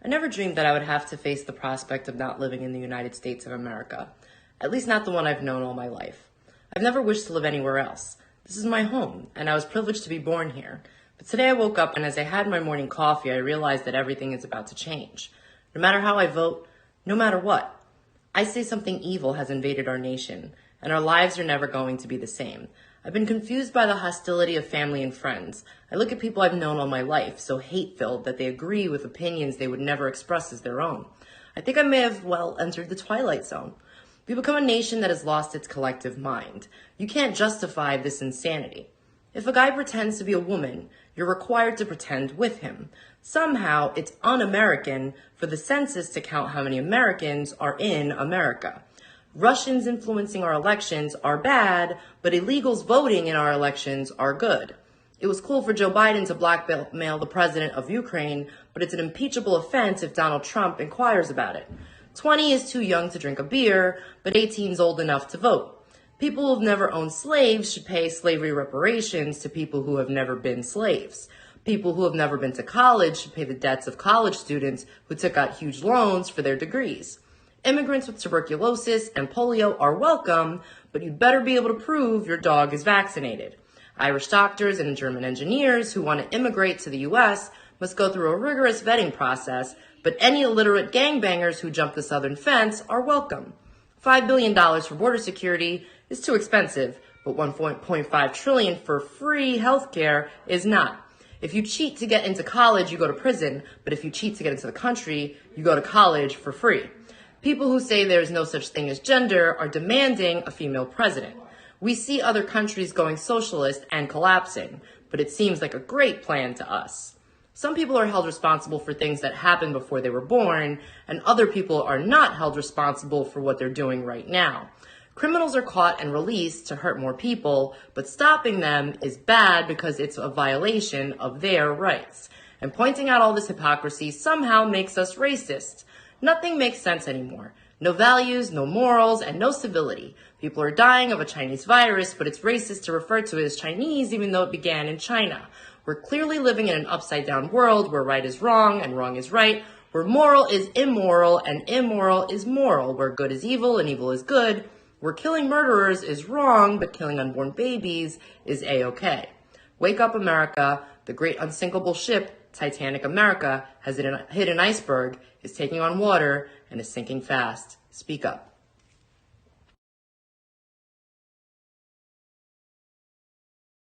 I never dreamed that I would have to face the prospect of not living in the United States of America, at least not the one I've known all my life. I've never wished to live anywhere else. This is my home, and I was privileged to be born here. But today I woke up, and as I had my morning coffee, I realized that everything is about to change. No matter how I vote, no matter what, I say something evil has invaded our nation, and our lives are never going to be the same. I've been confused by the hostility of family and friends. I look at people I've known all my life, so hate-filled that they agree with opinions they would never express as their own. I think I may have, entered the twilight zone. We become a nation that has lost its collective mind. You can't justify this insanity. If a guy pretends to be a woman, you're required to pretend with him. Somehow, it's un-American for the census to count how many Americans are in America. Russians influencing our elections are bad, but illegals voting in our elections are good. It was cool for Joe Biden to blackmail the president of Ukraine, but it's an impeachable offense if Donald Trump inquires about it. 20 is too young to drink a beer, but 18 is old enough to vote. People who've never owned slaves should pay slavery reparations to people who have never been slaves. People who have never been to college should pay the debts of college students who took out huge loans for their degrees. Immigrants with tuberculosis and polio are welcome, but you'd better be able to prove your dog is vaccinated. Irish doctors and German engineers who want to immigrate to the U.S. must go through a rigorous vetting process, but any illiterate gangbangers who jump the southern fence are welcome. $5 billion for border security is too expensive, but $1.5 trillion for free healthcare is not. If you cheat to get into college, you go to prison, but if you cheat to get into the country, you go to college for free. People who say there is no such thing as gender are demanding a female president. We see other countries going socialist and collapsing, but it seems like a great plan to us. Some people are held responsible for things that happened before they were born, and other people are not held responsible for what they're doing right now. Criminals are caught and released to hurt more people, but stopping them is bad because it's a violation of their rights. And pointing out all this hypocrisy somehow makes us racist. Nothing makes sense anymore. No values, no morals, and no civility. People are dying of a Chinese virus, but it's racist to refer to it as Chinese even though it began in China. We're clearly living in an upside-down world where right is wrong and wrong is right, where moral is immoral and immoral is moral, where good is evil and evil is good, where killing murderers is wrong but killing unborn babies is A-okay. Wake up, America. The great unsinkable ship, Titanic America, has hit an iceberg, is taking on water, and is sinking fast. Speak up.